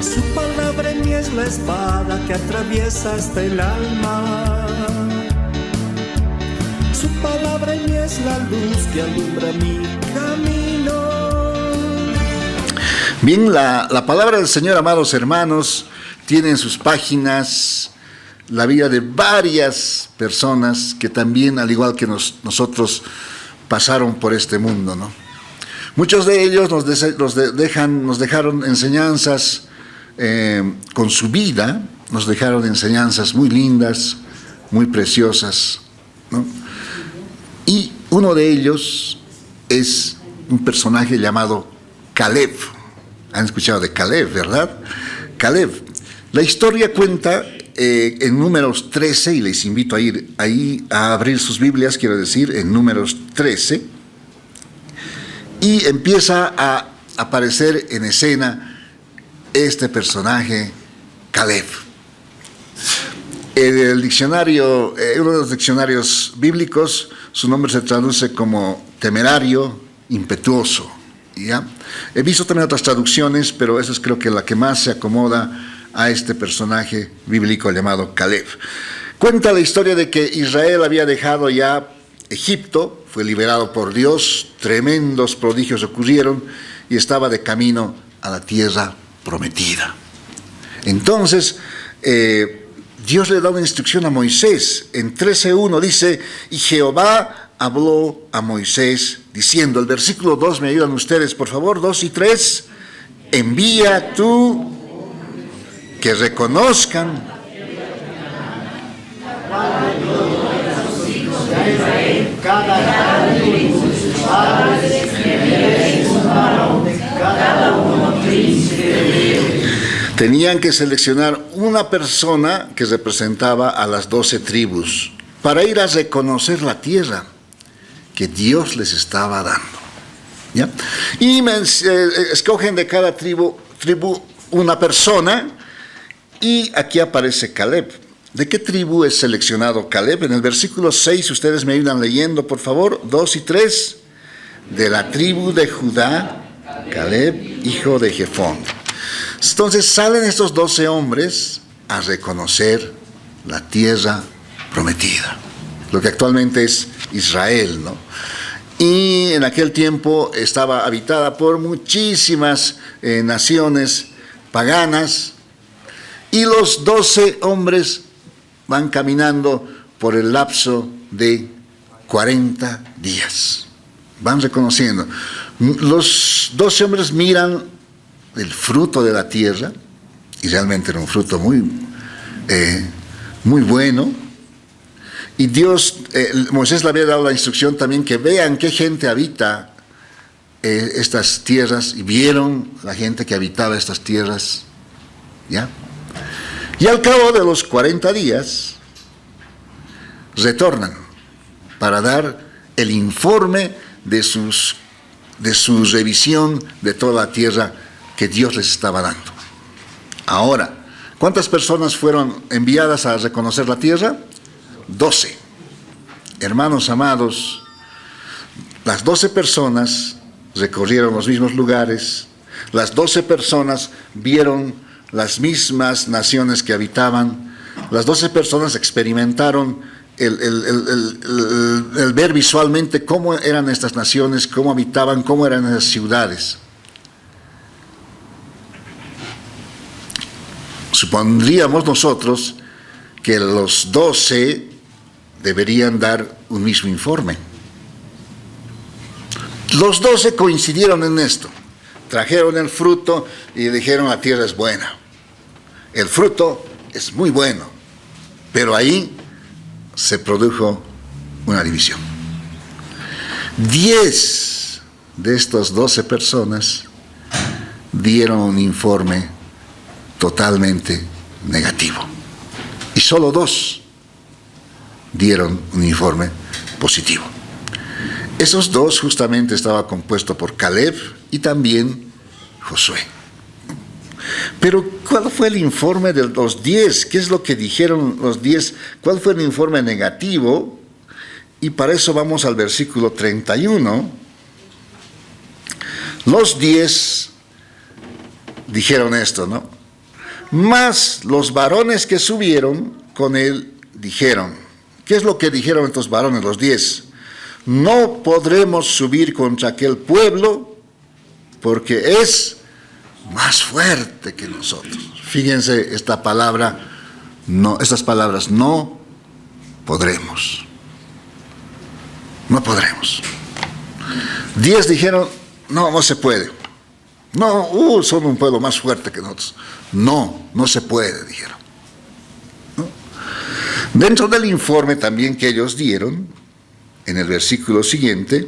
Su palabra en mí es la espada que atraviesa hasta el alma. Su palabra en mí es la luz que alumbra mi camino. Bien, la palabra del Señor, amados hermanos, tiene en sus páginas la vida de varias personas que también, al igual que nosotros, pasaron por este mundo, ¿no? Muchos de ellos nos dejaron enseñanzas con su vida, nos dejaron enseñanzas muy lindas, muy preciosas, ¿no? Y uno de ellos es un personaje llamado Caleb. Han escuchado de Caleb, ¿verdad? Caleb. La historia cuenta en Números 13, y les invito a ir ahí a abrir sus Biblias, quiero decir, en Números 13, y empieza a aparecer en escena este personaje, Caleb. En el diccionario, uno de los diccionarios bíblicos, su nombre se traduce como temerario, impetuoso. ¿Ya? He visto también otras traducciones, pero esa es creo que la que más se acomoda a este personaje bíblico llamado Caleb. Cuenta la historia de que Israel había dejado ya Egipto, fue liberado por Dios, tremendos prodigios ocurrieron y estaba de camino a la tierra prometida. Entonces, Dios le da una instrucción a Moisés. En 13:1 dice, y Jehová habló a Moisés diciendo, el versículo 2, me ayudan ustedes, por favor, 2 y 3, envía tú que reconozcan tenían que seleccionar una persona que representaba a las 12 tribus para ir a reconocer la tierra que Dios les estaba dando, ¿ya? Y escogen de cada tribu una persona, y aquí aparece Caleb. ¿De qué tribu es seleccionado Caleb? En el versículo 6, ustedes me ayudan leyendo, por favor, 2 y 3. De la tribu de Judá, Caleb, hijo de Jefón. Entonces salen estos 12 hombres a reconocer la tierra prometida, lo que actualmente es Israel, ¿no? Y en aquel tiempo estaba habitada por muchísimas naciones paganas, y los 12 hombres van caminando por el lapso de 40 días. Van reconociendo. Los 12 hombres miran el fruto de la tierra, y realmente era un fruto muy bueno. Y Moisés le había dado la instrucción también que vean qué gente habita estas tierras, y vieron la gente que habitaba estas tierras, ¿ya? Y al cabo de los 40 días, retornan para dar el informe de su revisión de toda la tierra que Dios les estaba dando. Ahora, ¿cuántas personas fueron enviadas a reconocer la tierra? 12. Hermanos amados, las 12 personas recorrieron los mismos lugares, las 12 personas vieron las mismas naciones que habitaban, las 12 personas experimentaron el ver visualmente cómo eran estas naciones, cómo habitaban, cómo eran esas ciudades. Supondríamos nosotros que los 12 deberían dar un mismo informe. Los 12 coincidieron en esto. Trajeron el fruto y dijeron la tierra es buena. El fruto es muy bueno, pero ahí se produjo una división. 10 de estas 12 personas dieron un informe totalmente negativo, y solo 2 dieron un informe positivo. Esos 2 justamente estaban compuestos por Caleb y también Josué. Pero ¿cuál fue el informe de los 10? ¿Qué es lo que dijeron los 10? ¿Cuál fue el informe negativo? Y para eso vamos al versículo 31. Los 10 dijeron esto, ¿no? Mas los varones que subieron con él dijeron, ¿qué es lo que dijeron estos varones, los 10? No podremos subir contra aquel pueblo porque es más fuerte que nosotros. Fíjense esta palabra, no, estas palabras, no podremos. No podremos. 10 dijeron, no se puede. No, son un pueblo más fuerte que nosotros. No se puede, dijeron. ¿No? Dentro del informe también que ellos dieron, en el versículo siguiente,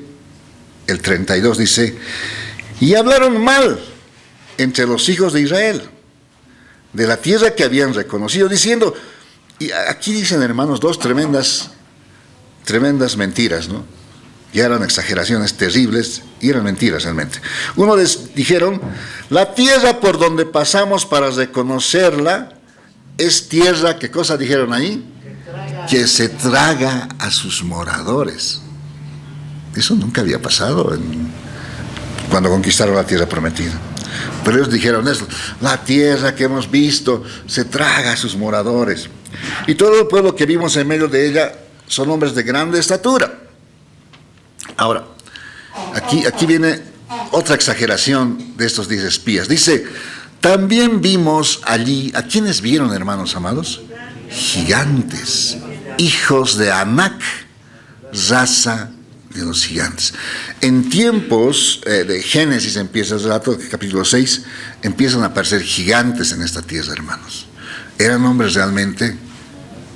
el 32 dice, y hablaron mal entre los hijos de Israel, de la tierra que habían reconocido, diciendo, y aquí dicen, hermanos, dos tremendas mentiras, ¿no? Ya eran exageraciones terribles y eran mentiras realmente. Uno les dijeron, la tierra por donde pasamos para reconocerla es tierra, ¿qué cosa dijeron ahí? Que se traga a sus moradores. Eso nunca había pasado cuando conquistaron la tierra prometida. Pero ellos dijeron eso, la tierra que hemos visto se traga a sus moradores. Y todo el pueblo que vimos en medio de ella son hombres de grande estatura. Ahora, aquí viene otra exageración de estos 10 espías. Dice, también vimos allí, ¿a quiénes vieron, hermanos amados? Gigantes, hijos de Anac, raza de los gigantes. En tiempos de Génesis empieza el relato, capítulo 6, empiezan a aparecer gigantes en esta tierra, hermanos. Eran hombres realmente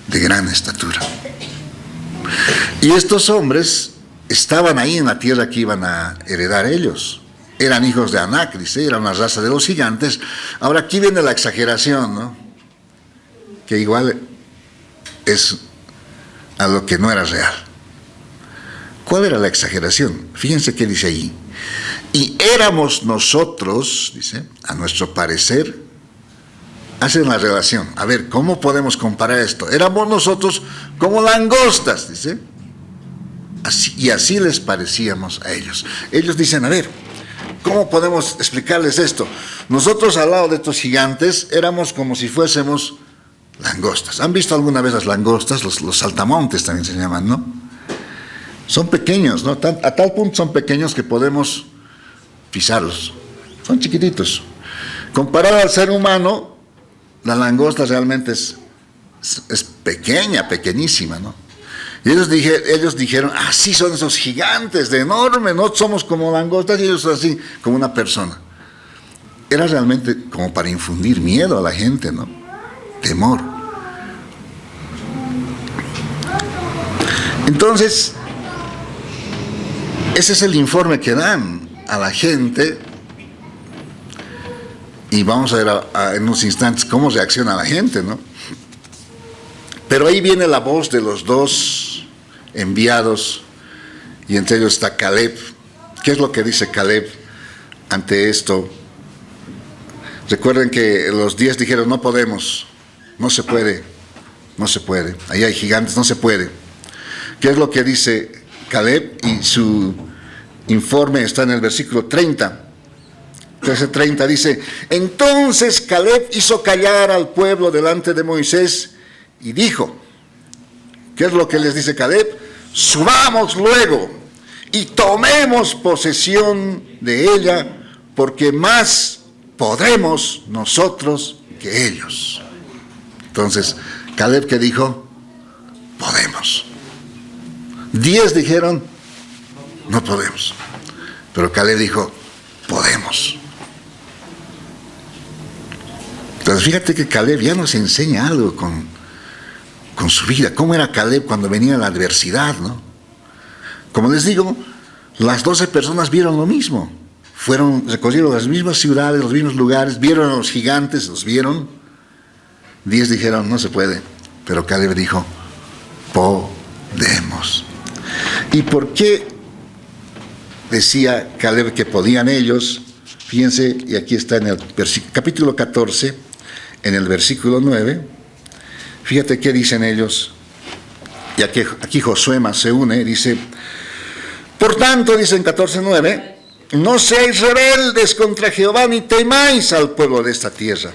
de gran estatura. Y estos hombres estaban ahí en la tierra que iban a heredar ellos. Eran hijos de Anac, dice, eran una raza de los gigantes. Ahora aquí viene la exageración, ¿no? Que igual es a lo que no era real. ¿Cuál era la exageración? Fíjense qué dice ahí. Y éramos nosotros, dice, a nuestro parecer, hacen la relación. A ver, ¿cómo podemos comparar esto? Éramos nosotros como langostas, dice. Y así les parecíamos a ellos. Ellos dicen, a ver, ¿cómo podemos explicarles esto? Nosotros al lado de estos gigantes éramos como si fuésemos langostas. ¿Han visto alguna vez las langostas? Los saltamontes también se llaman, ¿no? Son pequeños, ¿no? A tal punto son pequeños que podemos pisarlos. Son chiquititos. Comparado al ser humano, la langosta realmente es pequeña, pequeñísima, ¿no? Y ellos dijeron, así son esos gigantes, de enorme, no somos como langostas, y ellos son así, como una persona. Era realmente como para infundir miedo a la gente, ¿no? Temor. Entonces, ese es el informe que dan a la gente, y vamos a ver en unos instantes cómo reacciona la gente, ¿no? Pero ahí viene la voz de los dos enviados, y entre ellos está Caleb. ¿Qué es lo que dice Caleb ante esto? Recuerden que los 10 dijeron, no podemos, no se puede, ahí hay gigantes, no se puede. ¿Qué es lo que dice Caleb? Y su informe está en el versículo 30. Entonces 30 dice, entonces Caleb hizo callar al pueblo delante de Moisés y dijo, ¿qué es lo que les dice Caleb? Subamos luego y tomemos posesión de ella, porque más podremos nosotros que ellos. Entonces, Caleb, ¿qué dijo? Podemos. 10 dijeron, no podemos. Pero Caleb dijo, podemos. Entonces, fíjate que Caleb ya nos enseña algo con su vida. ¿Cómo era Caleb cuando venía la adversidad, no? Como les digo, las 12 personas vieron lo mismo. Recorrieron las mismas ciudades, los mismos lugares, vieron a los gigantes, los vieron. 10 dijeron, no se puede. Pero Caleb dijo, podemos. ¿Y por qué decía Caleb que podían ellos? Fíjense, y aquí está en el capítulo 14, en el versículo 9. Fíjate qué dicen ellos. Y aquí Josué más se une, dice, por tanto, dice en 14:9, no seáis rebeldes contra Jehová, ni temáis al pueblo de esta tierra,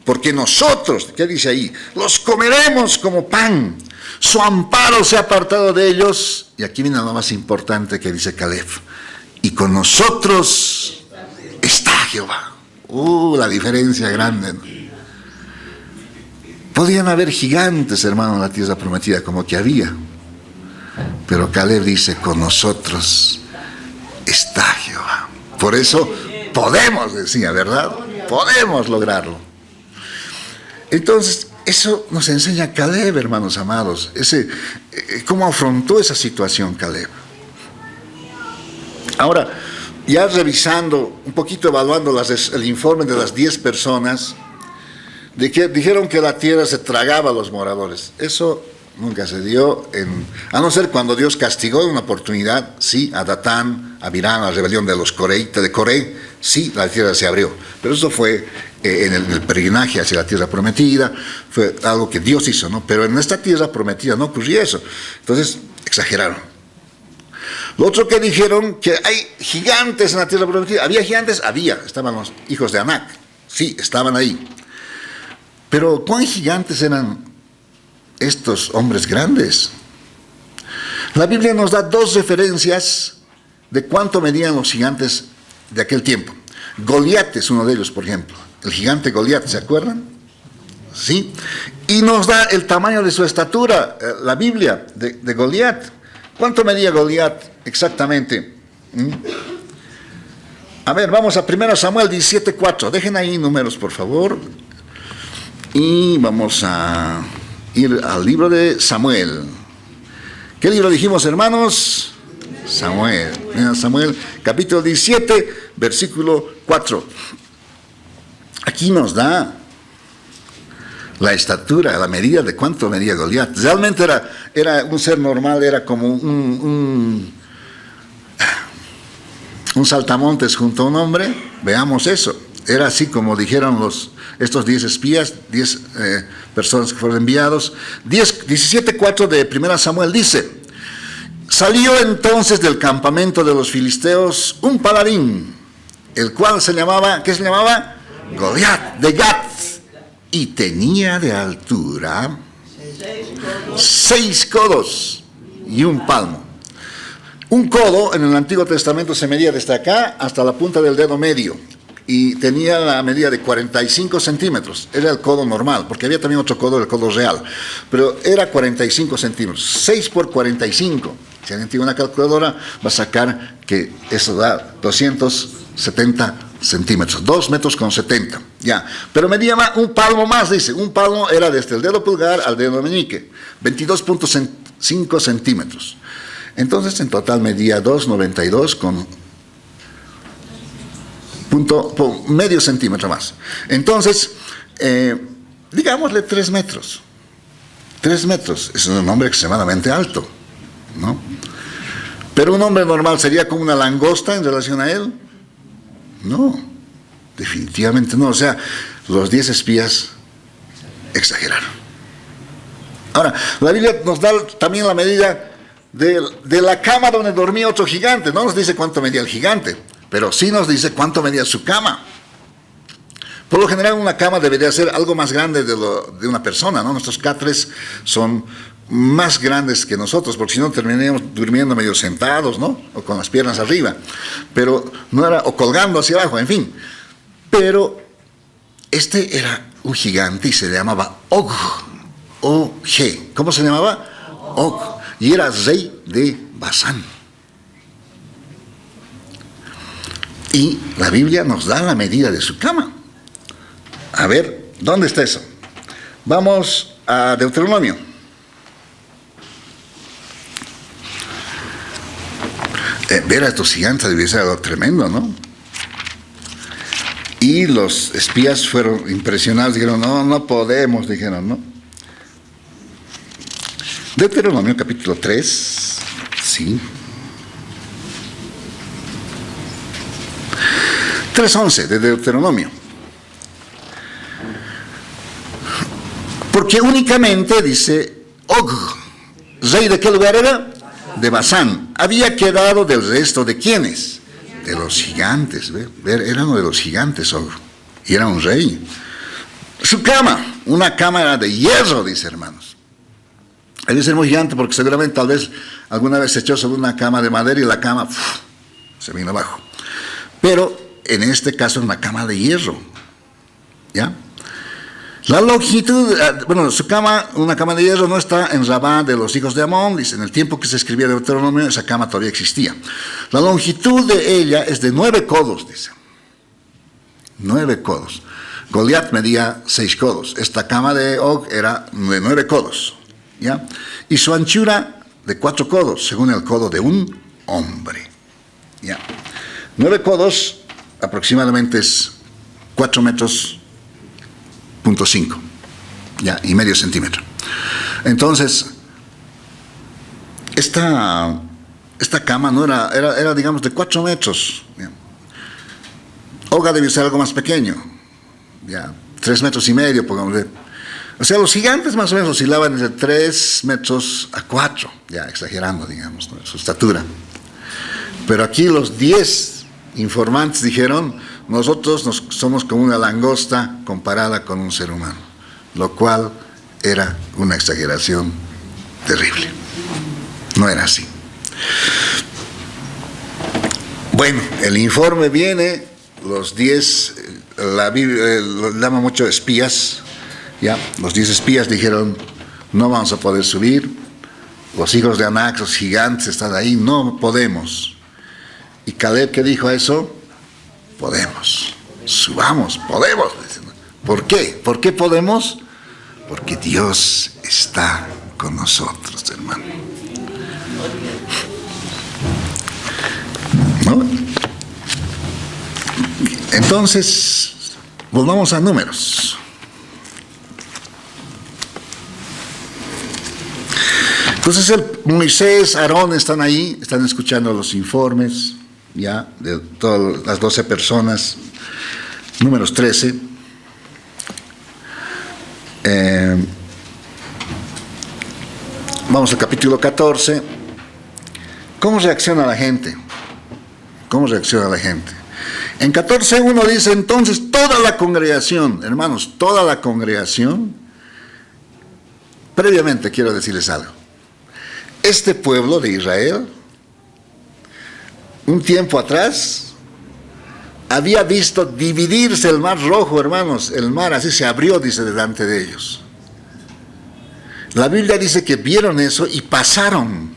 porque nosotros, ¿qué dice ahí? Los comeremos como pan. Su amparo se ha apartado de ellos. Y aquí viene lo más importante que dice Caleb. Y con nosotros está Jehová. La diferencia grande, ¿no? Podían haber gigantes, hermano, en la tierra prometida, como que había. Pero Caleb dice, con nosotros está Jehová. Por eso podemos, decía, ¿verdad? Podemos lograrlo. Entonces, eso nos enseña Caleb, hermanos amados. Cómo afrontó esa situación Caleb. Ahora, ya revisando, un poquito evaluando el informe de las 10 personas, dijeron que la tierra se tragaba a los moradores. Eso nunca se dio, a no ser cuando Dios castigó en una oportunidad, sí, a Datán, a Abiram, a la rebelión de los coreitas de Coré, sí, la tierra se abrió. Pero eso fue en el peregrinaje hacia la tierra prometida, fue algo que Dios hizo, ¿no? Pero en esta tierra prometida no ocurría eso. Entonces, exageraron. Lo otro que dijeron, que hay gigantes en la tierra prometida. ¿Había gigantes? Había. Estaban los hijos de Anac. Sí, estaban ahí. Pero ¿cuán gigantes eran estos hombres grandes? La Biblia nos da 2 referencias de cuánto medían los gigantes de aquel tiempo. Goliat es uno de ellos, por ejemplo. El gigante Goliat, ¿se acuerdan? Sí. Y nos da el tamaño de su estatura, la Biblia, de Goliat. ¿Cuánto medía Goliat exactamente? A ver, vamos a 1 Samuel 17:4. Dejen ahí números, por favor. Y vamos a ir al libro de Samuel. ¿Qué libro dijimos, hermanos? Samuel. Mira, Samuel, capítulo 17, versículo 4. Aquí nos da la estatura, la medida de cuánto medía Goliat. Realmente era un ser normal, era como un saltamontes junto a un hombre. Veamos eso. Era así como dijeron estos 10 espías, 10 personas que fueron enviados. 17:4 de 1 Samuel dice: salió entonces del campamento de los filisteos un paladín, el cual se llamaba, ¿qué se llamaba? Goliat, de Gat, y tenía de altura 6 codos y un palmo. Un codo en el Antiguo Testamento se medía desde acá hasta la punta del dedo medio. Y tenía la medida de 45 centímetros. Era el codo normal, porque había también otro codo, el codo real. Pero era 45 centímetros. 6 por 45. Si alguien tiene una calculadora, va a sacar que eso da 270 centímetros. 2 metros con 70. Ya. Pero medía un palmo más, dice. Un palmo era desde el dedo pulgar al dedo meñique. 22.5 centímetros. Entonces, en total medía 2,92 con medio centímetro más. Entonces, digámosle 3 metros. 3 metros. Es un hombre extremadamente alto, ¿no? Pero un hombre normal sería como una langosta en relación a él. No, definitivamente no. O sea, los 10 espías exageraron. Ahora, la Biblia nos da también la medida de la cama donde dormía otro gigante. No nos dice cuánto medía el gigante, pero sí nos dice cuánto medía su cama. Por lo general una cama debería ser algo más grande de una persona, ¿no? Nuestros catres son más grandes que nosotros, porque si no terminaríamos durmiendo medio sentados, ¿no? O con las piernas arriba, pero no era, o colgando hacia abajo, en fin. Pero este era un gigante y se llamaba Og, O-G. ¿Cómo se llamaba? Og. Y era rey de Basán. Y la Biblia nos da la medida de su cama. A ver, ¿dónde está eso? Vamos a Deuteronomio. Ver a estos gigantes debía ser algo tremendo, ¿no? Y los espías fueron impresionados, dijeron, no podemos, dijeron, ¿no? Deuteronomio capítulo 3, sí. 3:11 de Deuteronomio. Porque únicamente, dice, Og, rey de qué lugar era? De Basán. Había quedado del resto de ¿quiénes? De los gigantes. Era uno de los gigantes, Og. Y era un rey. Su cama, una cama era de hierro, dice, hermanos. Debe ser muy gigante porque seguramente tal vez alguna vez se echó sobre una cama de madera y la cama se vino abajo. Pero en este caso es una cama de hierro. ¿Ya? La longitud, su cama, una cama de hierro, no está en Rabá de los hijos de Amón. Dice, en el tiempo que se escribía Deuteronomio, esa cama todavía existía. La longitud de ella es de 9 codos, dice. 9 codos. Goliat medía 6 codos. Esta cama de Og era de 9 codos. ¿Ya? Y su anchura de 4 codos, según el codo de un hombre. ¿Ya? 9 codos aproximadamente es 4 metros, .5, ya, y medio centímetro. Entonces, esta cama no era digamos de 4 metros. ¿Ya? Olga debió ser algo más pequeño, ya, 3 metros y medio, podemos ver. O sea, los gigantes más o menos oscilaban de 3 metros a 4, ya exagerando, digamos, ¿no?, su estatura. Pero aquí los 10 informantes dijeron, nosotros somos como una langosta comparada con un ser humano, lo cual era una exageración terrible. No era así. Bueno, el informe viene, los 10, la Biblia lo llama mucho espías, ¿ya? Los 10 espías dijeron, no vamos a poder subir, los hijos de Anac, los gigantes están ahí, no podemos. Y Caleb, ¿qué dijo a eso? Podemos, subamos, podemos. ¿Por qué? ¿Por qué podemos? Porque Dios está con nosotros, hermano. ¿No? Entonces, volvamos a Números. Entonces Moisés, Aarón están ahí, están escuchando los informes, ya, de todas las 12 personas. Números 13. Vamos al capítulo 14. ¿Cómo reacciona la gente? ¿Cómo reacciona la gente? En 14:1 dice, entonces toda la congregación, hermanos, toda la congregación, previamente quiero decirles algo. Este pueblo de Israel, un tiempo atrás, había visto dividirse el mar Rojo, hermanos. El mar así se abrió, dice, delante de ellos. La Biblia dice que vieron eso y pasaron.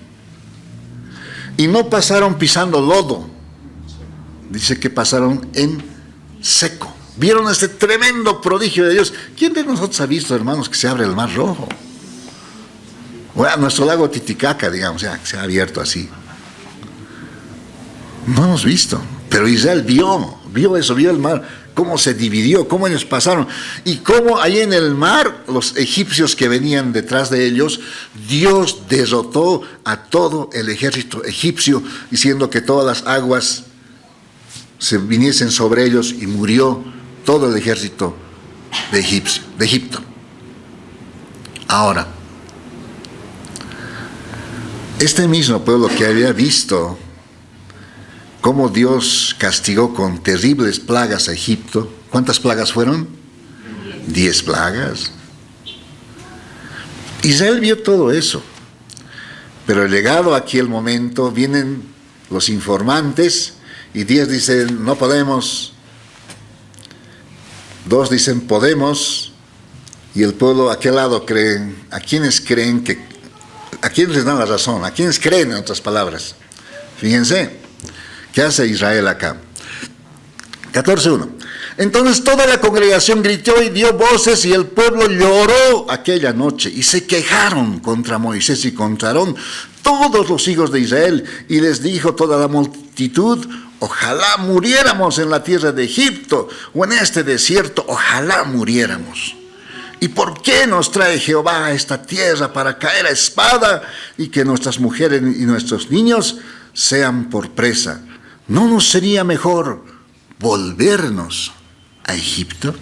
Y no pasaron pisando lodo. Dice que pasaron en seco. Vieron este tremendo prodigio de Dios. ¿Quién de nosotros ha visto, hermanos, que se abre el mar Rojo? Bueno, nuestro lago Titicaca, digamos, ya se ha abierto así. No hemos visto, pero Israel vio eso, vio el mar, cómo se dividió, cómo ellos pasaron, y cómo ahí en el mar, los egipcios que venían detrás de ellos, Dios derrotó a todo el ejército egipcio, diciendo que todas las aguas se viniesen sobre ellos, y murió todo el ejército de Egipto. Ahora, este mismo pueblo que había visto cómo Dios castigó con terribles plagas a Egipto, ¿cuántas plagas fueron? 10 plagas. Israel vio todo eso, pero llegado aquí el momento, vienen los informantes y 10 dicen, no podemos, 2 dicen, podemos, y el pueblo a qué lado creen, a quienes creen que, a quienes les dan la razón, a quienes creen, en otras palabras. Fíjense, ¿qué hace Israel acá? 14:1. Entonces toda la congregación gritó y dio voces, y el pueblo lloró aquella noche, y se quejaron contra Moisés y contra Aarón todos los hijos de Israel, y les dijo toda la multitud, ojalá muriéramos en la tierra de Egipto, o en este desierto, ojalá muriéramos. ¿Y por qué nos trae Jehová a esta tierra para caer a espada y que nuestras mujeres y nuestros niños sean por presa? ¿No nos sería mejor volvernos a Egipto?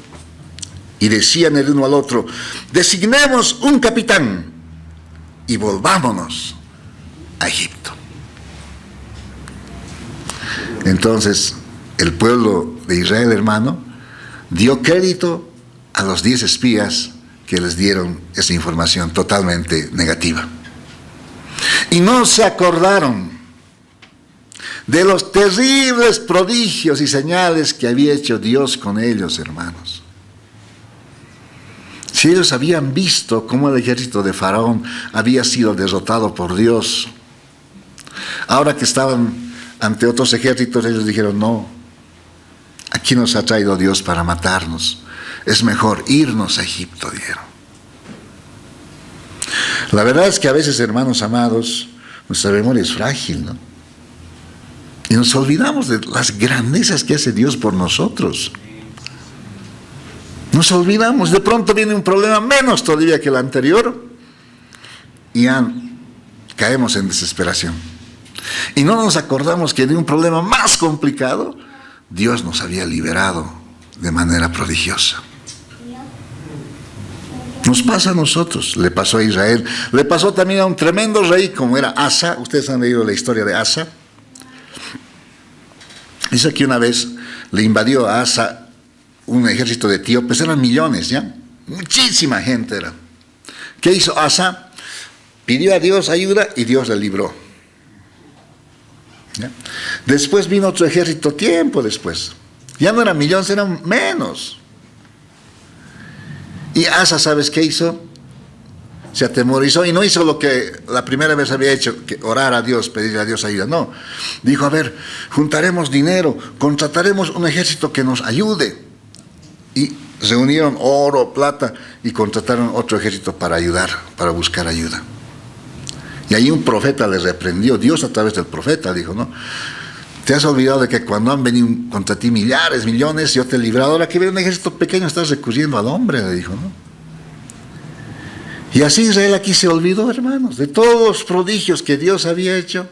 Y decían el uno al otro, designemos un capitán y volvámonos a Egipto. Entonces, el pueblo de Israel, hermano, dio crédito a los 10 espías que les dieron esa información totalmente negativa. Y no se acordaron de los terribles prodigios y señales que había hecho Dios con ellos, hermanos. Si ellos habían visto cómo el ejército de Faraón había sido derrotado por Dios, ahora que estaban ante otros ejércitos, ellos dijeron: no, aquí nos ha traído Dios para matarnos, es mejor irnos a Egipto, dijeron. La verdad es que a veces, hermanos amados, nuestra memoria es frágil, ¿no? Y nos olvidamos de las grandezas que hace Dios por nosotros. Nos olvidamos, de pronto viene un problema menos todavía que el anterior y ya caemos en desesperación. Y no nos acordamos que de un problema más complicado Dios nos había liberado de manera prodigiosa. Nos pasa a nosotros, le pasó a Israel, le pasó también a un tremendo rey como era Asa. Ustedes han leído la historia de Asa. Dice que una vez le invadió a Asa un ejército de etíopes, eran millones, ¿ya? Muchísima gente era. ¿Qué hizo Asa? Pidió a Dios ayuda y Dios le libró. ¿Ya? Después vino otro ejército tiempo después. Ya no eran millones, eran menos. Y Asa, ¿sabes qué hizo? Se atemorizó y no hizo lo que la primera vez había hecho, que orar a Dios, pedirle a Dios ayuda. No, dijo: a ver, juntaremos dinero, contrataremos un ejército que nos ayude. Y reunieron oro, plata y contrataron otro ejército para ayudar, para buscar ayuda. Y ahí un profeta les reprendió, Dios a través del profeta dijo: no, te has olvidado de que cuando han venido contra ti millares, millones, yo te he librado. Ahora que viene un ejército pequeño estás recurriendo al hombre, le dijo, ¿no? Y así Israel aquí se olvidó, hermanos, de todos los prodigios que Dios había hecho.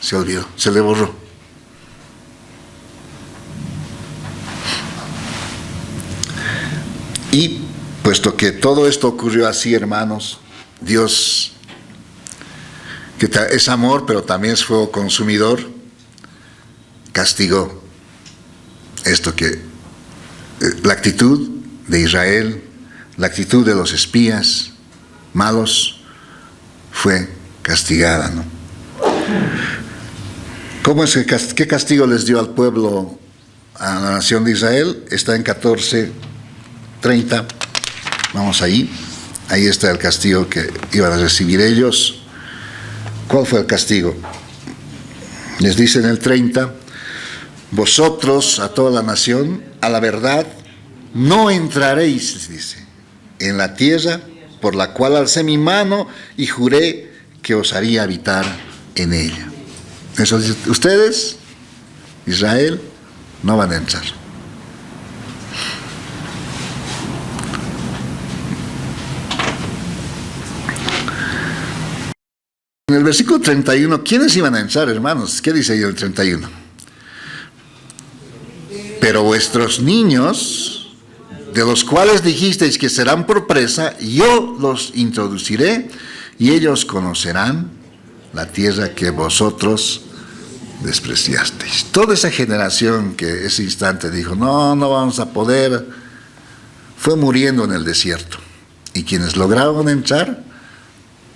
Se olvidó, se le borró. Y puesto que todo esto ocurrió así, hermanos, Dios, que es amor, pero también es fuego consumidor, castigó esto que la actitud de Israel, la actitud de los espías malos fue castigada, ¿no? ¿Cómo es qué castigo les dio al pueblo, a la nación de Israel? Está en 14:30. Vamos ahí está el castigo que iban a recibir ellos. ¿Cuál fue el castigo? Les dice en el 30: vosotros, a toda la nación, a la verdad, no entraréis, les dice, en la tierra por la cual alcé mi mano y juré que os haría habitar en ella. Eso dice: ustedes, Israel, no van a entrar. En el versículo 31, ¿quiénes iban a entrar, hermanos? ¿Qué dice ahí el 31? Pero vuestros niños, de los cuales dijisteis que serán por presa, yo los introduciré y ellos conocerán la tierra que vosotros despreciasteis. Toda esa generación que ese instante dijo: no vamos a poder, fue muriendo en el desierto. Y quienes lograron entrar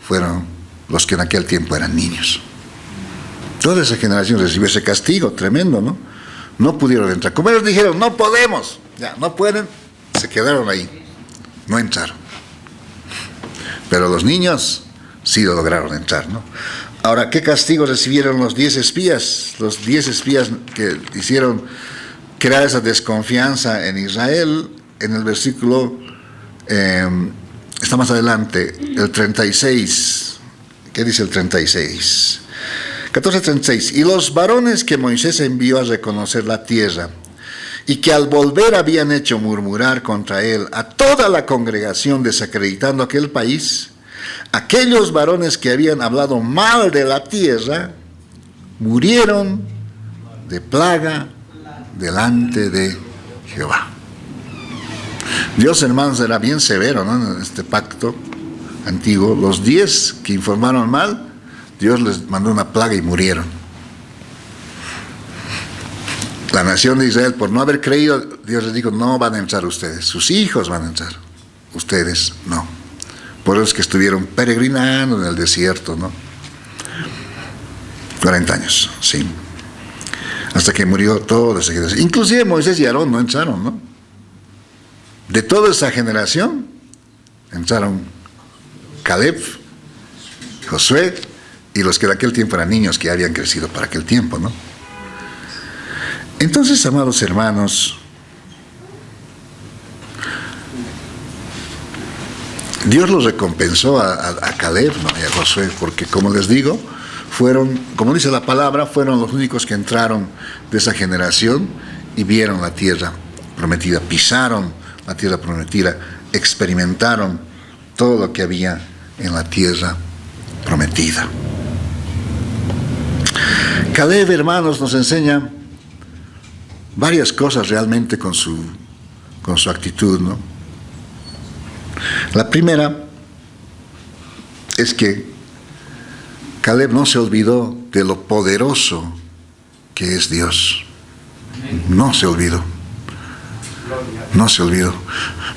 fueron los que en aquel tiempo eran niños. Toda esa generación recibió ese castigo tremendo, ¿no? No pudieron entrar. Como ellos dijeron: no podemos, ya no pueden, se quedaron ahí, no entraron. Pero los niños sí lo lograron entrar, ¿no? Ahora, ¿qué castigo recibieron los 10 espías? Los 10 espías que hicieron crear esa desconfianza en Israel. En el versículo, está más adelante, el 36. ¿Qué dice el 36? 14:36. Y los varones que Moisés envió a reconocer la tierra, y que al volver habían hecho murmurar contra él a toda la congregación, desacreditando aquel país, aquellos varones que habían hablado mal de la tierra, murieron de plaga delante de Jehová. Dios, hermanos, era bien severo, ¿no? En este pacto antiguo. Los 10 que informaron mal, Dios les mandó una plaga y murieron. La nación de Israel, por no haber creído, Dios les dijo, no van a entrar ustedes, sus hijos van a entrar, ustedes no. Por eso es que estuvieron peregrinando en el desierto, ¿no? 40 años, sí. Hasta que murió toda esa generación. Inclusive Moisés y Aarón no entraron, ¿no? De toda esa generación, entraron Caleb, Josué y los que de aquel tiempo eran niños que habían crecido para aquel tiempo, ¿no? Entonces, amados hermanos, Dios los recompensó a Caleb, ¿no? Y a Josué, porque como les digo, fueron, como dice la palabra, fueron los únicos que entraron de esa generación y vieron la tierra prometida, pisaron la tierra prometida, experimentaron todo lo que había en la tierra prometida. Caleb, hermanos, nos enseña varias cosas realmente con su actitud, ¿no? La primera es que Caleb no se olvidó de lo poderoso que es Dios. No se olvidó. No se olvidó.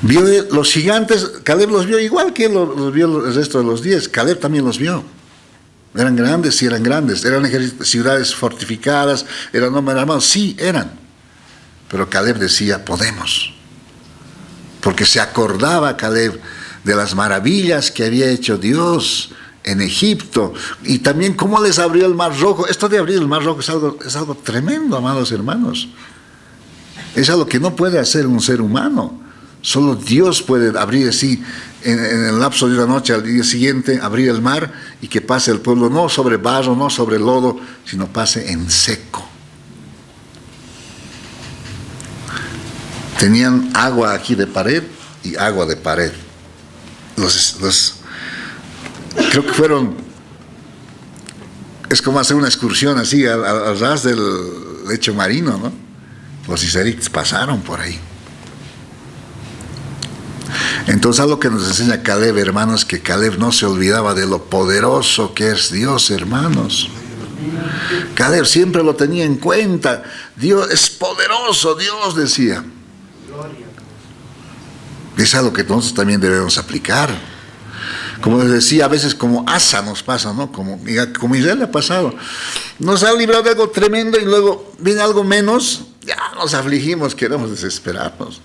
Vio los gigantes, Caleb los vio igual que los vio el resto de los 10. Caleb también los vio. Eran grandes, sí eran grandes. Eran ciudades fortificadas, eran hombres armados, sí eran. Pero Caleb decía, podemos. Porque se acordaba Caleb de las maravillas que había hecho Dios en Egipto. Y también cómo les abrió el Mar Rojo. Esto de abrir el Mar Rojo es algo tremendo, amados hermanos. Es algo que no puede hacer un ser humano. Solo Dios puede abrir así, en el lapso de una noche al día siguiente, abrir el mar y que pase el pueblo, no sobre barro, no sobre lodo, sino pase en seco. Tenían agua aquí de pared y agua de pared. Creo que fueron, es como hacer una excursión así al ras del lecho marino, ¿no? Los israelitas pasaron por ahí. Entonces, algo que nos enseña Caleb, hermanos, que Caleb no se olvidaba de lo poderoso que es Dios, hermanos. Caleb siempre lo tenía en cuenta. Dios es poderoso, Dios decía. Es algo que nosotros también debemos aplicar. Como les decía, a veces como Asa nos pasa, ¿no? Como Israel le ha pasado. Nos ha librado de algo tremendo y luego viene algo menos, ya nos afligimos, queremos desesperarnos.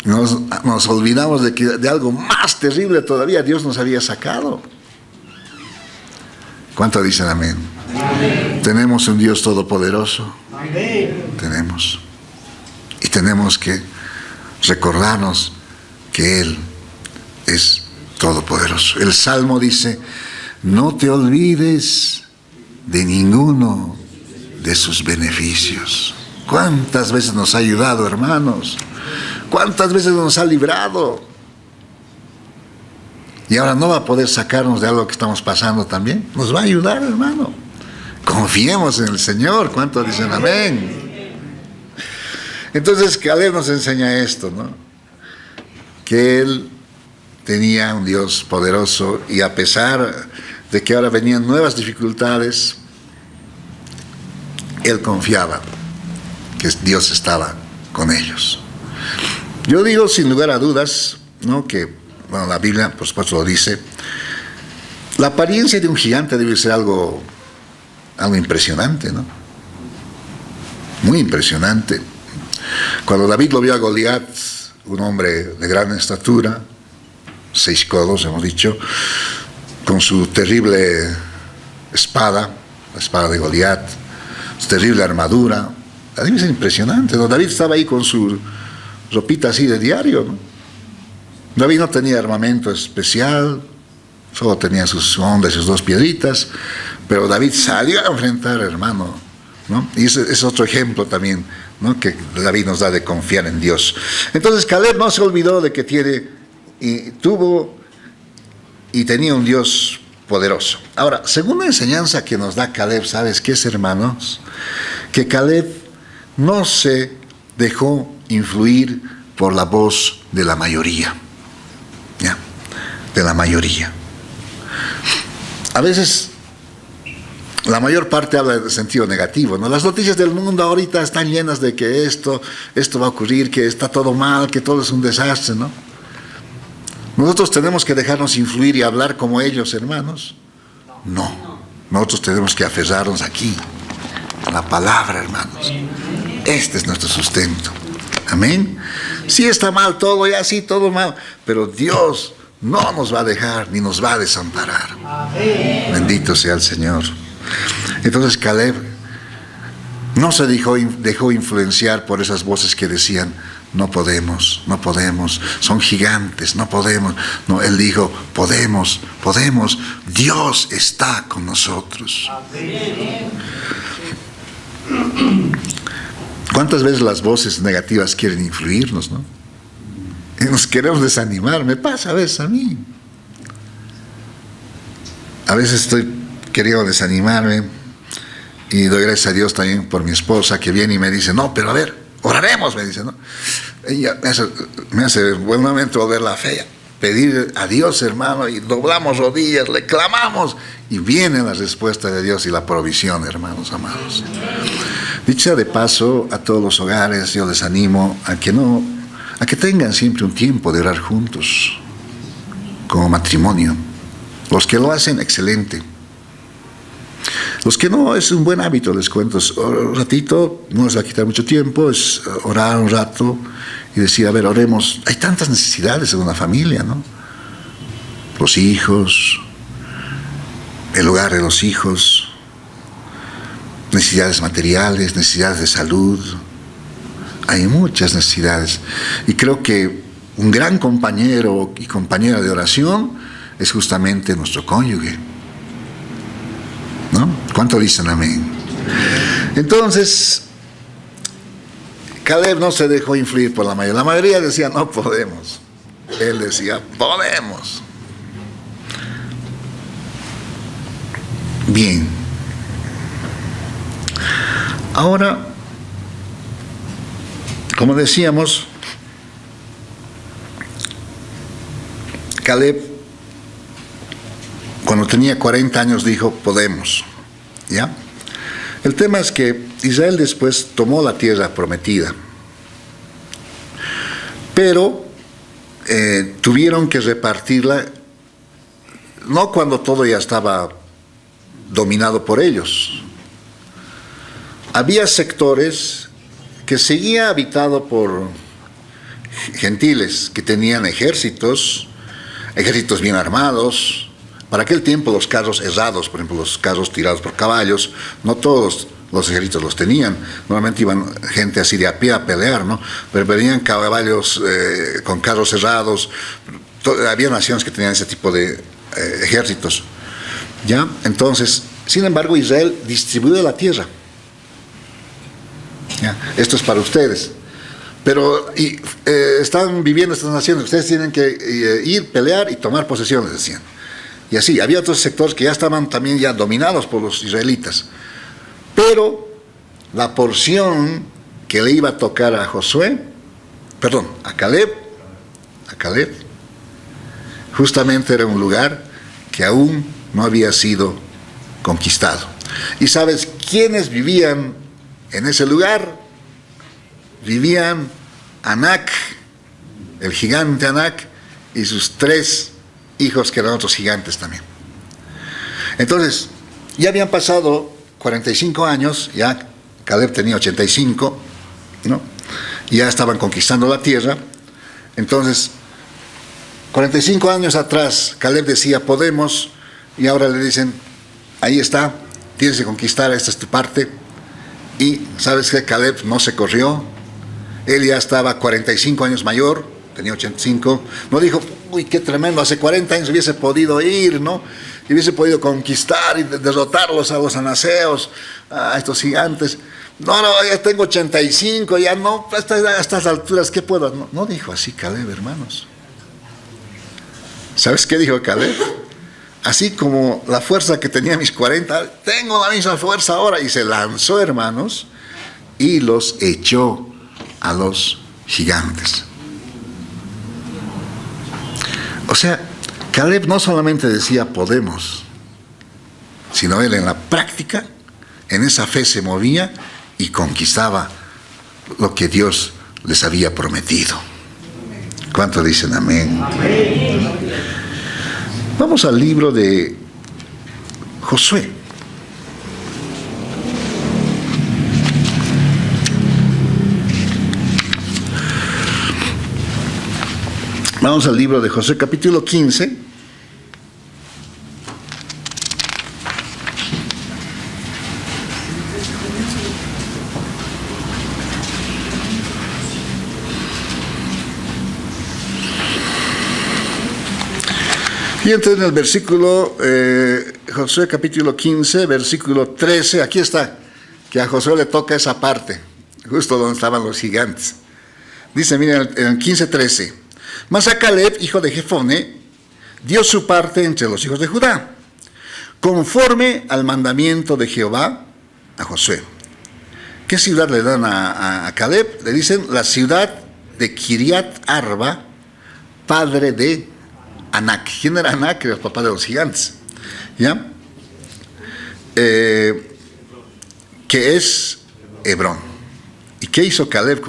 Nos olvidamos de algo más terrible todavía Dios nos había sacado. ¿Cuánto dicen amén? Amén. Tenemos un Dios todopoderoso. Amén. Tenemos. Y tenemos que recordarnos que Él es todopoderoso. El Salmo dice, no te olvides de ninguno de sus beneficios. ¿Cuántas veces nos ha ayudado, hermanos? ¿Cuántas veces nos ha librado? Y ahora no va a poder sacarnos de algo que estamos pasando también. Nos va a ayudar, hermano. Confiemos en el Señor. ¿Cuántos dicen amén? Entonces Caleb nos enseña esto, ¿no? Que él tenía un Dios poderoso y a pesar de que ahora venían nuevas dificultades, él confiaba que Dios estaba con ellos. Yo digo sin lugar a dudas, ¿no? Que, bueno, la Biblia por supuesto lo dice, la apariencia de un gigante debe ser algo impresionante, ¿no? Muy impresionante. Cuando David lo vio a Goliat, un hombre de gran estatura, 6 codos hemos dicho, con su terrible espada, la espada de Goliat, su terrible armadura, debe ser impresionante, ¿no? David estaba ahí con su ropita así de diario, ¿no? David no tenía armamento especial, solo tenía sus ondas y sus 2 piedritas, pero David salió a enfrentar, hermano, ¿no? Y ese es otro ejemplo también, ¿no? Que David nos da de confiar en Dios. Entonces Caleb no se olvidó de que tuvo y tenía un Dios poderoso. Ahora, segunda enseñanza que nos da Caleb, ¿sabes qué es, hermanos? Que Caleb no se dejó influir por la voz de la mayoría. ¿Ya? De la mayoría. A veces la mayor parte habla de sentido negativo, ¿no? Las noticias del mundo ahorita están llenas de que esto va a ocurrir, que está todo mal, que todo es un desastre, ¿no? Nosotros tenemos que dejarnos influir y hablar como ellos, hermanos. No, nosotros tenemos que aferrarnos aquí, a la palabra, hermanos. Este es nuestro sustento. Amén. Sí está mal todo, ya sí, todo mal, pero Dios no nos va a dejar ni nos va a desamparar. Bendito sea el Señor. Entonces Caleb no se dejó influenciar por esas voces que decían: no podemos, no podemos, son gigantes, no podemos. No, él dijo: podemos, podemos, Dios está con nosotros. ¿Cuántas veces las voces negativas quieren influirnos, no? Y nos queremos desanimar. Me pasa a veces a mí. A veces estoy queriendo desanimarme y doy gracias a Dios también por mi esposa, que viene y me dice: no, pero a ver, oraremos, me dice, ¿no? Ella me hace buenamente volver la fe, pedir a Dios, hermano, y doblamos rodillas, le clamamos, y viene la respuesta de Dios y la provisión, hermanos amados. Dicho sea de paso, a todos los hogares yo les animo a que tengan siempre un tiempo de orar juntos, como matrimonio. Los que lo hacen, excelente. Los que no, es un buen hábito, les cuento. Un ratito, no les va a quitar mucho tiempo, es orar un rato y decir: a ver, oremos. Hay tantas necesidades en una familia, ¿no? Los hijos, el hogar de los hijos, necesidades materiales, necesidades de salud. Hay muchas necesidades. Y creo que un gran compañero y compañera de oración es justamente nuestro cónyuge, ¿no? ¿Cuánto dicen amén? Entonces, Caleb no se dejó influir por la mayoría. La mayoría decía: no podemos. Él decía: podemos. Bien. Ahora, como decíamos, Caleb, cuando tenía 40 años, dijo: podemos. ¿Ya? El tema es que Israel después tomó la tierra prometida, pero tuvieron que repartirla, no cuando todo ya estaba dominado por ellos. Había sectores que seguía habitado por gentiles que tenían ejércitos bien armados. Para aquel tiempo los carros herrados, por ejemplo los carros tirados por caballos, no todos los ejércitos los tenían. Normalmente iban gente así de a pie a pelear, ¿no? Pero venían caballos con carros herrados. Había naciones que tenían ese tipo de ejércitos, ¿ya? Entonces, sin embargo, Israel distribuyó la tierra. ¿Ya? Esto es para ustedes. Pero están viviendo estas naciones, ustedes tienen que ir, pelear y tomar posesiones, decían. Y así, había otros sectores que ya estaban también ya dominados por los israelitas. Pero la porción que le iba a tocar a Caleb, justamente era un lugar que aún no había sido conquistado. ¿Y sabes quiénes vivían en ese lugar? Vivían Anac, el gigante Anac, y sus 3 hijos que eran otros gigantes también. Entonces, ya habían pasado 45 años, ya Caleb tenía 85, ¿no? Ya estaban conquistando la tierra. Entonces, 45 años atrás, Caleb decía: podemos, y ahora le dicen: ahí está, tienes que conquistar, esta es tu parte. Y ¿sabes qué? Caleb no se corrió. Él ya estaba 45 años mayor, tenía 85. No dijo: uy, qué tremendo, hace 40 años hubiese podido ir, ¿no? Y hubiese podido conquistar y derrotarlos a los anaseos, a estos gigantes. No, ya tengo 85, ya no, a estas alturas, ¿qué puedo? No dijo así Caleb, hermanos. ¿Sabes qué dijo Caleb? Así como la fuerza que tenía a mis 40, tengo la misma fuerza ahora. Y se lanzó, hermanos, y los echó a los gigantes. O sea, Caleb no solamente decía: podemos, sino él en la práctica, en esa fe se movía y conquistaba lo que Dios les había prometido. ¿Cuántos dicen amén? Amén. Vamos al libro de Josué. Vamos al libro de Josué, capítulo 15. Y entonces en el versículo, Josué capítulo 15, versículo 13, aquí está, que a Josué le toca esa parte, justo donde estaban los gigantes. Dice, miren, en el 15:13, mas a Caleb, hijo de Jefone, dio su parte entre los hijos de Judá, conforme al mandamiento de Jehová a Josué. ¿Qué ciudad le dan a Caleb? Le dicen la ciudad de Kiriat Arba, padre de Anac. ¿Quién era Anac? Era el papá de los gigantes. ¿Ya? Que es Hebrón. ¿Y qué hizo Caleb?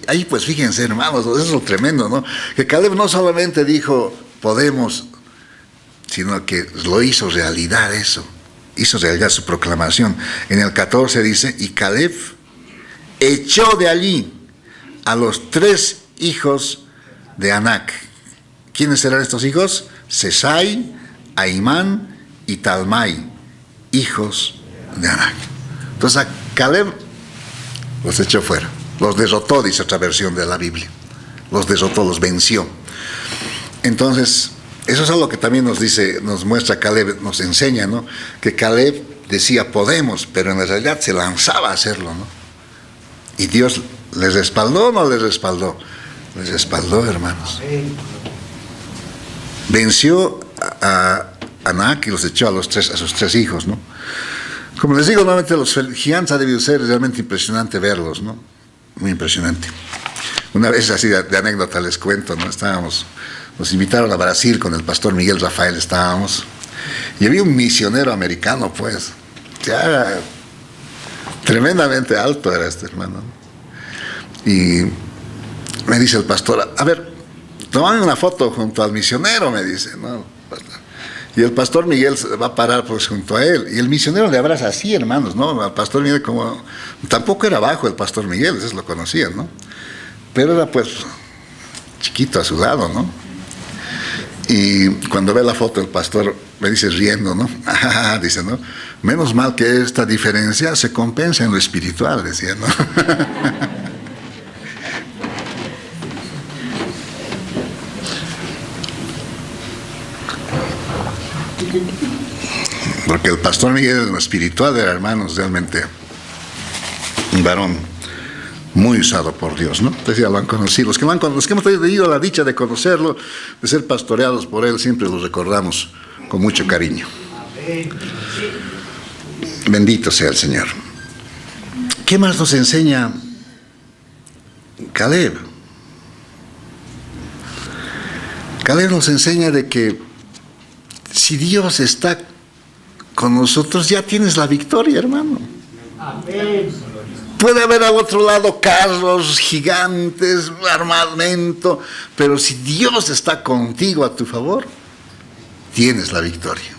Ahí pues fíjense, hermanos, eso es lo tremendo, ¿no? Que Caleb no solamente dijo, podemos, sino que lo hizo realidad eso. Hizo realidad su proclamación. En el 14 dice, y Caleb echó de allí a los 3 hijos de Anac. ¿Quiénes eran estos hijos? Sesai, Ahimán y Talmai, hijos de Anac. Entonces a Caleb los echó fuera, los derrotó, dice otra versión de la Biblia. Los derrotó, los venció. Entonces, eso es algo que también nos dice, nos muestra Caleb, nos enseña, ¿no? Que Caleb decía podemos, pero en realidad se lanzaba a hacerlo, ¿no? Y Dios les respaldó o no les respaldó. Les respaldó, hermanos. Venció a Anac y los echó a sus 3 hijos, ¿no? Como les digo, nuevamente los gigantes ha debido ser realmente impresionante verlos, ¿no? Muy impresionante. Una vez así de anécdota les cuento, ¿no? Nos invitaron a Brasil con el pastor Miguel Rafael, estábamos, y había un misionero americano, pues, que era tremendamente alto, era este hermano, ¿no? Y me dice el pastor, a ver, toman una foto junto al misionero, me dice, ¿no? Y el pastor Miguel va a parar pues junto a él, y el misionero le abraza así, hermanos, ¿no? Al pastor Miguel como, tampoco era bajo el pastor Miguel, ustedes lo conocían, ¿no? Pero era pues chiquito a su lado, ¿no? Y cuando ve la foto el pastor me dice riendo, ¿no? Dice, ¿no? Menos mal que esta diferencia se compensa en lo espiritual, decía, ¿no? Porque el pastor Miguel en lo espiritual era, hermanos, realmente un varón muy usado por Dios, ¿no? Ustedes ya lo han conocido. Los que hemos tenido la dicha de conocerlo, de ser pastoreados por él, siempre los recordamos con mucho cariño. Bendito sea el Señor. ¿Qué más nos enseña Caleb? Caleb nos enseña de que si Dios está con nosotros, ya tienes la victoria, hermano. Amén. Puede haber al otro lado carros gigantes, armamento, pero si Dios está contigo a tu favor, tienes la victoria.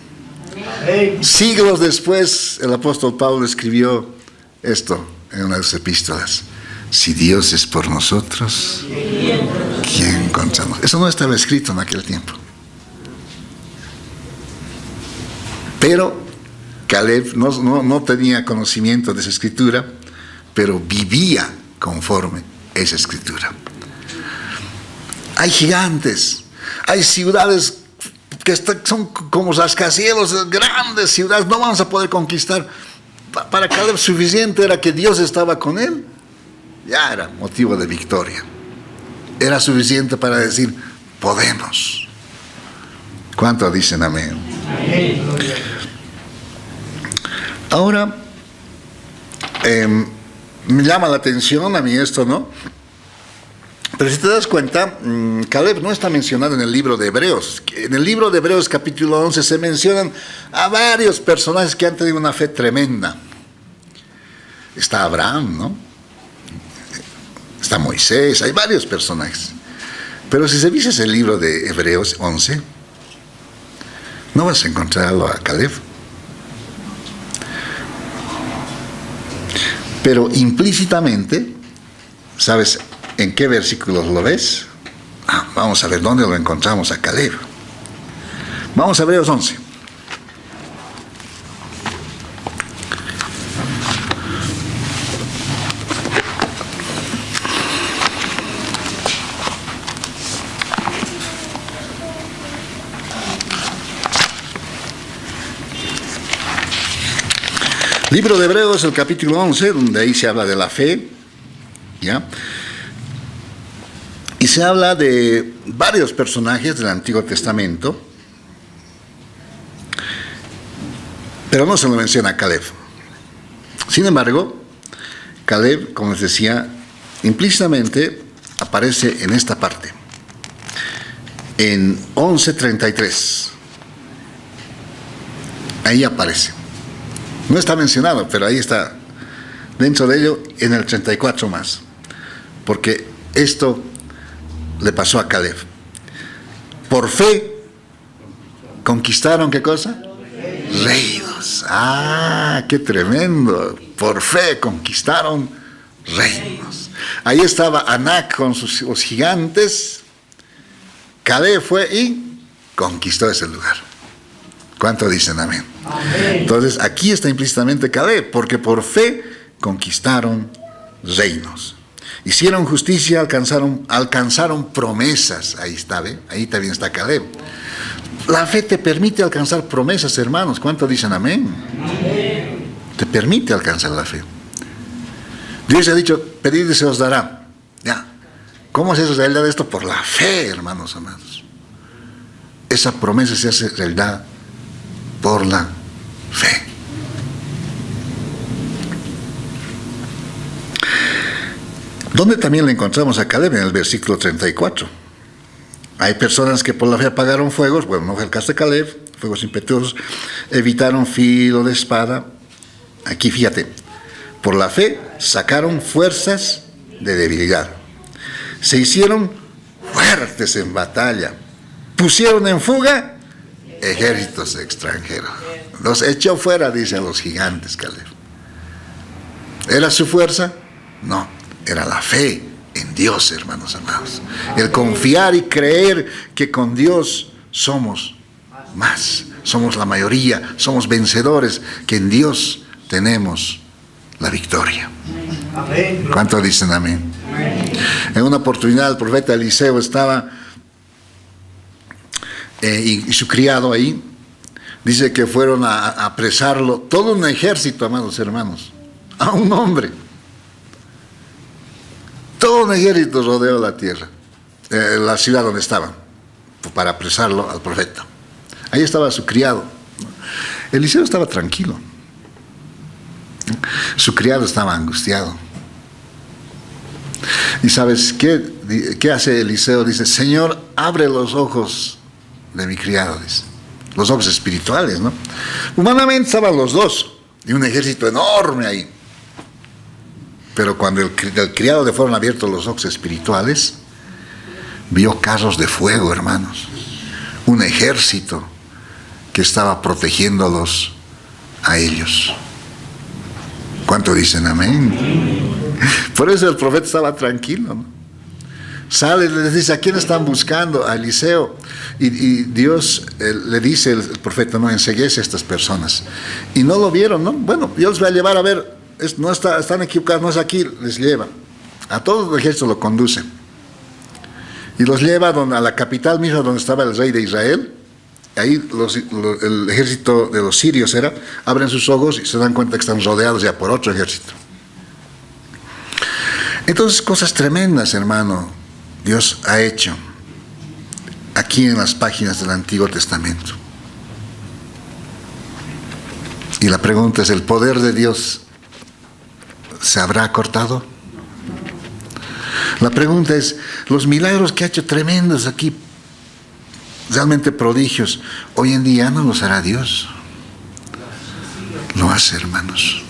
Amén. Siglos después, el apóstol Pablo escribió esto en una de sus epístolas: si Dios es por nosotros, ¿quién contra nosotros? Eso no estaba escrito en aquel tiempo. Pero Caleb no tenía conocimiento de esa escritura, pero vivía conforme esa escritura. Hay gigantes, hay ciudades que son como rascacielos, grandes ciudades, no vamos a poder conquistar. Para Caleb suficiente era que Dios estaba con él, ya era motivo de victoria. Era suficiente para decir, podemos. ¿Cuántos dicen amén? Amén. Ahora, me llama la atención a mí esto, ¿no? Pero si te das cuenta, Caleb no está mencionado en el libro de Hebreos. En el libro de Hebreos capítulo 11 se mencionan a varios personajes que han tenido una fe tremenda. Está Abraham, ¿no? Está Moisés, hay varios personajes. Pero si se dices el libro de Hebreos 11, no vas a encontrarlo a Caleb. Pero implícitamente, ¿sabes en qué versículos lo ves? Vamos a ver dónde lo encontramos a Caleb. Vamos a Hebreos 11. Libro de Hebreos, el capítulo 11, donde ahí se habla de la fe, ¿ya? Y se habla de varios personajes del Antiguo Testamento, pero no se lo menciona a Caleb. Sin embargo, Caleb, como les decía, implícitamente aparece en esta parte, en 11:33. Ahí aparece. No está mencionado, pero ahí está, dentro de ello, en el 34 más. Porque esto le pasó a Caleb. Por fe, ¿conquistaron qué cosa? Reinos. ¡Qué tremendo! Por fe conquistaron reinos. Ahí estaba Anac con los gigantes. Caleb fue y conquistó ese lugar. ¿Cuánto dicen amén? Amén. Entonces, aquí está implícitamente Caleb, porque por fe conquistaron reinos. Hicieron justicia, alcanzaron promesas. Ahí está, ¿ve? Ahí también está Caleb. La fe te permite alcanzar promesas, hermanos. ¿Cuánto dicen amén? Amén. Te permite alcanzar la fe. Dios ha dicho, pedid y se os dará. Ya. ¿Cómo es eso realidad de esto? Por la fe, hermanos amados. Esa promesa se hace realidad por la fe. ¿Dónde también le encontramos a Caleb? En el versículo 34. Hay personas que por la fe apagaron fuegos, bueno, no fue el caso de Caleb, fuegos impetuosos, evitaron filo de espada. Aquí fíjate, por la fe sacaron fuerzas de debilidad. Se hicieron fuertes en batalla. Pusieron en fuga ejércitos extranjeros. Los echó fuera, dicen los gigantes, Caleb. ¿Era su fuerza? No, era la fe en Dios, hermanos amados. El confiar y creer que con Dios somos más, somos la mayoría, somos vencedores, que en Dios tenemos la victoria. Amén. ¿Cuánto dicen amén? En una oportunidad el profeta Eliseo estaba y su criado ahí, dice que fueron a apresarlo, todo un ejército, amados hermanos, a un hombre. Todo un ejército rodeó la tierra, la ciudad donde estaban, para apresarlo al profeta. Ahí estaba su criado. Eliseo estaba tranquilo. Su criado estaba angustiado. ¿Y sabes qué hace Eliseo? Dice, Señor, abre los ojos de mi criado, dice. Los ojos espirituales, ¿no? Humanamente estaban los dos, y un ejército enorme ahí. Pero cuando el criado le fueron abiertos los ojos espirituales, vio carros de fuego, hermanos. Un ejército que estaba protegiéndolos a ellos. ¿Cuánto dicen amén? Por eso el profeta estaba tranquilo, ¿no? Sale y les dice, ¿a quién están buscando? A Eliseo. Y Dios le dice el profeta, no enceguece a estas personas. Y no lo vieron, ¿no? Bueno, Dios los va a llevar a ver, están equivocados, no es aquí, les lleva. A todo el ejército lo conduce. Y los lleva a la capital misma donde estaba el rey de Israel. Ahí el ejército de los sirios abren sus ojos y se dan cuenta que están rodeados ya por otro ejército. Entonces, cosas tremendas, hermano, Dios ha hecho aquí en las páginas del Antiguo Testamento. Y la pregunta es, ¿el poder de Dios se habrá cortado? La pregunta es, los milagros que ha hecho tremendos aquí, realmente prodigios, hoy en día no los hará Dios. Lo hace, hermanos.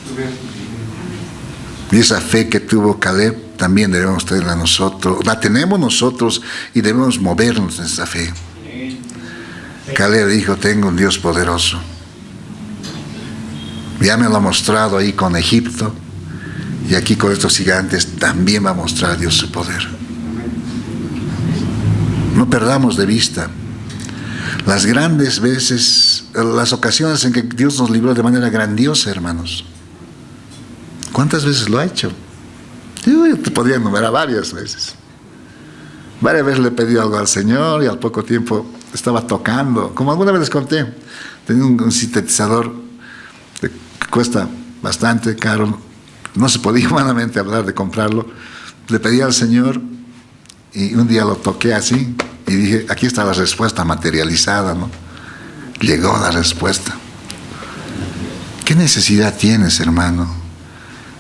Y esa fe que tuvo Caleb también debemos tenerla nosotros, la tenemos nosotros y debemos movernos en esa fe. Caleb dijo, tengo un Dios poderoso. Ya me lo ha mostrado ahí con Egipto, y aquí con estos gigantes también va a mostrar Dios su poder. No perdamos de vista las grandes veces, las ocasiones en que Dios nos libró de manera grandiosa, hermanos. ¿Cuántas veces lo ha hecho? Yo te podría enumerar varias veces. Varias veces le pedí algo al Señor y al poco tiempo estaba tocando. Como alguna vez les conté, tenía un sintetizador que cuesta bastante caro. No se podía humanamente hablar de comprarlo. Le pedí al Señor y un día lo toqué así y dije, aquí está la respuesta materializada, ¿no? Llegó la respuesta. ¿Qué necesidad tienes, hermano?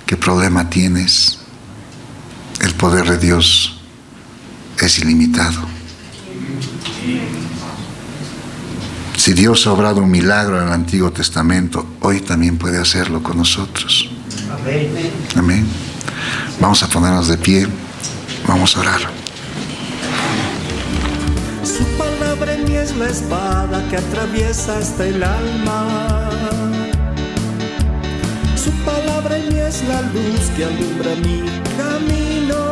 ¿Qué problema tienes? El poder de Dios es ilimitado. Si Dios ha obrado un milagro en el Antiguo Testamento, hoy también puede hacerlo con nosotros. Amén. Amén. Vamos a ponernos de pie. Vamos a orar. Su palabra en mí es la espada que atraviesa hasta el alma. Su palabra en mí es la luz que alumbra mi camino.